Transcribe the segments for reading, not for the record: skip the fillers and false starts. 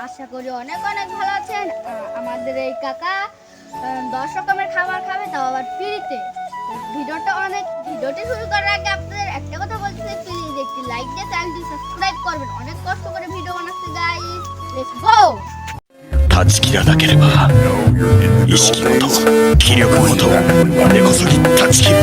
আশা করি অনেক অনেক ভালো আছেন। আমাদের এই কাকা 10 রকমের খাবার খাবে, তাও আবার ফ্রিতে। ভিডিওটি শুরু করার আগে আপনাদের একটা কথা বলতে চাই, প্লিজ একটি লাইক দিয়ে চ্যানেলটি সাবস্ক্রাইব করবেন। অনেক কষ্ট করে ভিডিও বানাচ্ছি গাইস, লেটস গো। 断ち切らなければ意識ごと気力ごと根こそぎ断ち切る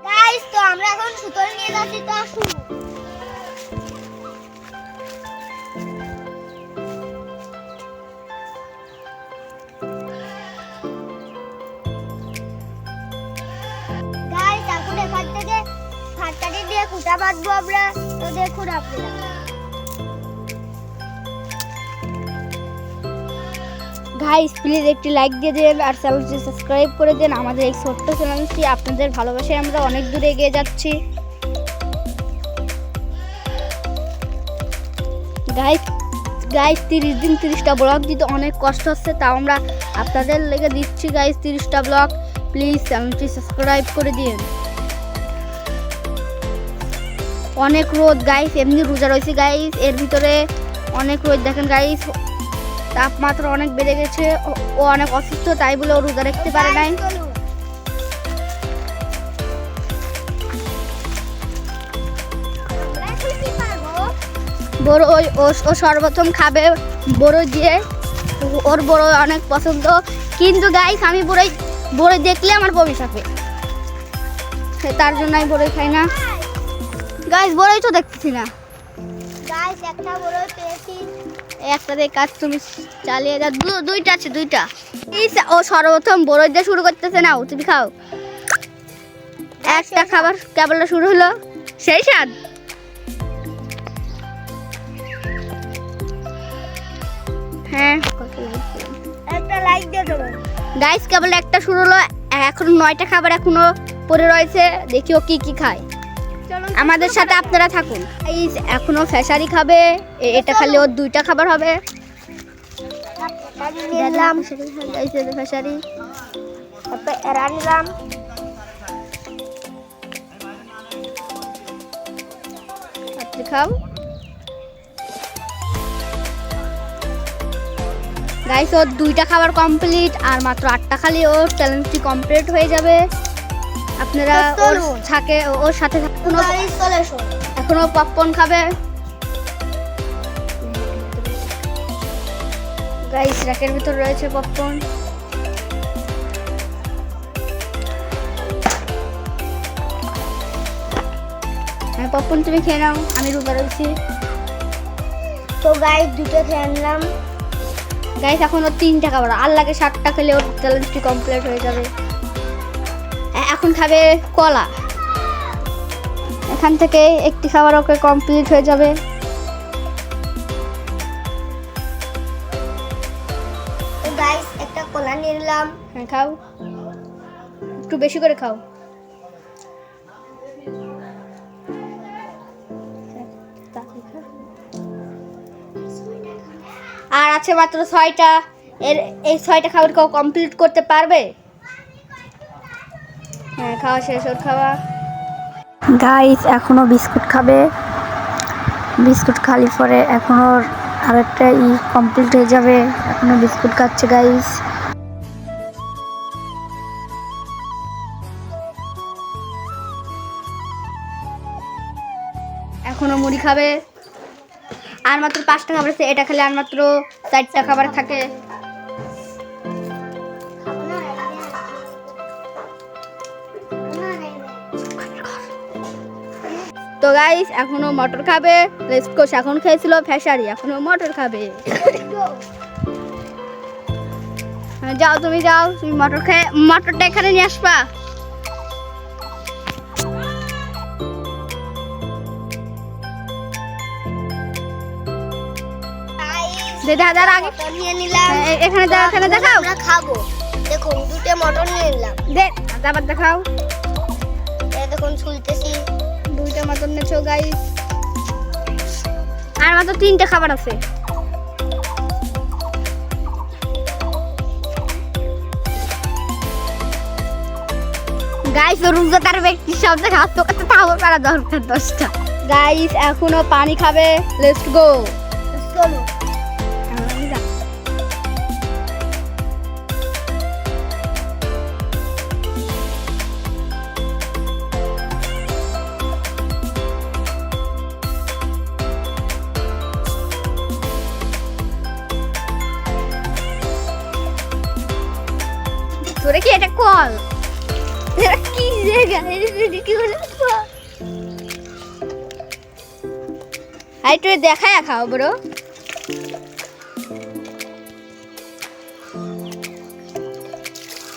গাইস, তো আমরা এখন সুতোল নিয়ে যাচ্ছি, তো আসুন। গাইস, এখন এখান থেকে হাততালি দিয়ে খুঁটা বাঁধবো আমরা, তো দেখুন আপনারা। গাইস, প্লিজ একটি লাইক দিয়ে দেন আর চ্যানেলটি সাবস্ক্রাইব করে দেন। আমাদের এই ছোট্ট চ্যানেলটি আপনাদের ভালোবাসায় আমরা অনেক দূরে এগিয়ে যাচ্ছি। গাইস 30 দিন 30টা ব্লগ দিতে অনেক কষ্ট হচ্ছে, তাও আমরা আপনাদের লেগে দিচ্ছি গাইস 30টা ব্লগ। প্লিজ চ্যানেলটি সাবস্ক্রাইব করে দিন। অনেক রোদ গাইস, এমনি রোজা রয়েছে গাইস, এর ভিতরে অনেক রোদ। দেখেন গাইস, তাপমাত্রা অনেক বেড়ে গেছে, ও অনেক অসুস্থ, তাই বলে ও রোজা রাখতে পারে নাই। বড় ও সর্বপ্রথম খাবে বড় দিয়ে, ওর বড় অনেক পছন্দ। কিন্তু গাইস, আমি বড় দেখলে আমার বমি আসে, তার জন্য আমি বড়ই খাই না গাইস। বড়ই তো দেখতেছি না গাইস, একটা বড় পেয়েছি, একটা দিয়ে কাজ তুমি চালিয়ে যা। দুইটা আছে, দুইটা। ও সর্বপ্রথম বড় দিয়ে শুরু করতেছে না, তুমি খাও। একটা খাবার কেবল শুরু হলো, সেই স্বাদ। হ্যাঁ, একটা লাইক দিয়ে দেবো গাইস। কেবল একটা শুরু হলো, এখন 9টা খাবার এখনো পড়ে রয়েছে, দেখি ও কি কি খায়। আমাদের সাথে আপনারা থাকুন। এখনো ফেসারি খাবে, এটা খালি ওর 2টা খাবার হবে। দিলাম ফেসারি, তারপর এরা নিলাম। আপনি খাও গাইস, ওর 2টা খাবার কমপ্লিট, আর মাত্র 8টা খালি ওর চ্যালেঞ্জটি কমপ্লিট হয়ে যাবে। আপনারা ওর সাথে এখনো পপকর্ন খাবে গাইস, র্যাকের ভিতর রয়েছে পপকর্ন। হ্যাঁ, পপকর্ন তুমি খেয়ে নাও, আমি রোজা রয়েছি। তো গাইস, 2টা খেয়ে আনলাম গাইস। এখন ওর 3টা খাবার, আর লাগে 7টা খেলে ওর চ্যালেঞ্জটি কমপ্লিট হয়ে যাবে। এখন খাবে কলা, এখান থেকে একটি খাবার ওকে কমপ্লিট হয়ে যাবে। গাইস, একটা কলা নিলাম। হ্যাঁ, খাও, একটু বেশি করে খাও। আর আছে মাত্র 6টা, এই 6টা খাবার কেউ কমপ্লিট করতে পারবে? হ্যাঁ, খাওয়া শেষ ওর খাওয়া। গাইস, এখনো বিস্কুট খাবে, বিস্কুট খালি পরে এখন ওর আরেকটা কমপ্লিট হয়ে যাবে। এখনো বিস্কুট খাচ্ছে গাইস। এখনো মুড়ি খাবে, আর মাত্র 5টা খাবার আছে, এটা খেলে আর মাত্র 4টা খাবার থাকে। তো গাইস, এখনো মটর খাবে। এখন খেয়েছিল ফেসারি, এখনো মটর খাবে। যাও, তুমি যাও, তুমি মটর খেয়ে মটরটা এখানে নিয়ে আসবা। যেটা হাজার আগে মটর নিয়ে নিলাম। এখানে দাও, এখানে দেখাও। আমরা খাবো। দেখুন দুটো মটর নিয়ে নিলাম। দে আবার দেখাও। এই দেখুন ছুলতেছি। 2টা মটন নেছো গাইস। আর মাত্র 3টে খাবার আছে। গাইস রোজাদার ব্যক্তি শব্দ খাওয়াতে করতে তাও পারা দরকার 10টা। গাইস এখনো পানি খাবে, লেটস গো। চলো। তোরে কি এটা কল? এটা কি জায়গা? এটা কি হলো? আই তুই দেখায় খাও ব্রো।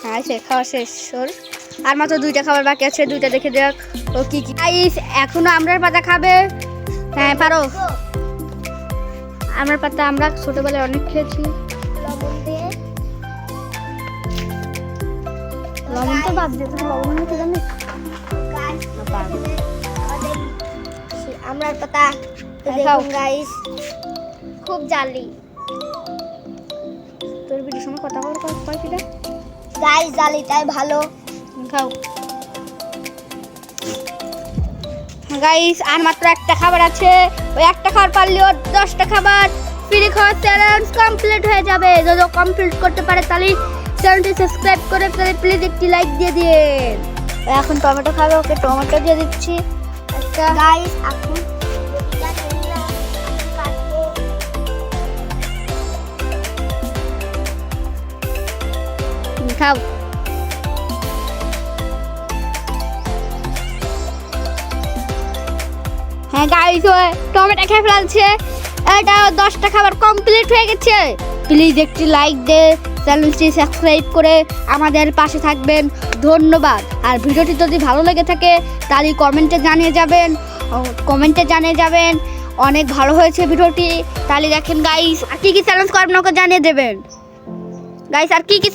হ্যাঁ সে খাওয়া শেষ সর। আর মাত্র 2টা খাবার বাকি আছে, 2টা দেখে দেখ ও কি কি। গাইস এখনো আমরার পাতা খাবে। হ্যাঁ পারো। আমরার পাতা আমরা ছোটবেলায় অনেক খেয়েছি। লবণ দিয়ে লবণ তো বাদ দিয়ে, তুমি লবণ নিতে জানিস? গাইস না পারবো। আমাদের আমরার পাতা হ্যাঁ, খাও। দেখুন গাইস খুব জালি। তোর ভিডিওর সময় কথা বল কয় কিটা? গাইস জালিটাই ভালো। খাও। গাইস আর মাত্র একটা খাবার আছে। ওই একটা খাবার পারলে ওর 10টা খাবার ফ্রি খাওয়ার চ্যালেঞ্জ কমপ্লিট হয়ে যাবে। যদি কমপ্লিট করতে পারে তাহলে চ্যানেলটি সাবস্ক্রাইব করে প্লিজ একটি লাইক দিয়ে দিন। এখন টমেটো খাবে, ওকে টমেটো দিয়ে দিচ্ছি একটা। গাইস এখন এটা নিলাম, কাটবো। খাও। হ্যাঁ গাইস ওই টমেটো খেয়ে ফেলছে। এটা 10টা খাবার কমপ্লিট হয়ে গেছে। প্লিজ একটি লাইক দে, চ্যানেলটি সাবস্ক্রাইব করে আমাদের পাশে থাকবেন। ধন্যবাদ। আর ভিডিওটি যদি ভালো লেগে থাকে তাহলে কমেন্টে জানিয়ে যাবেন অনেক ভালো হয়েছে ভিডিওটি। তাহলে দেখেন গাইস আর কি কি চ্যালেঞ্জ করবেন ওকে জানিয়ে দেবেন। গাইস আর কি কি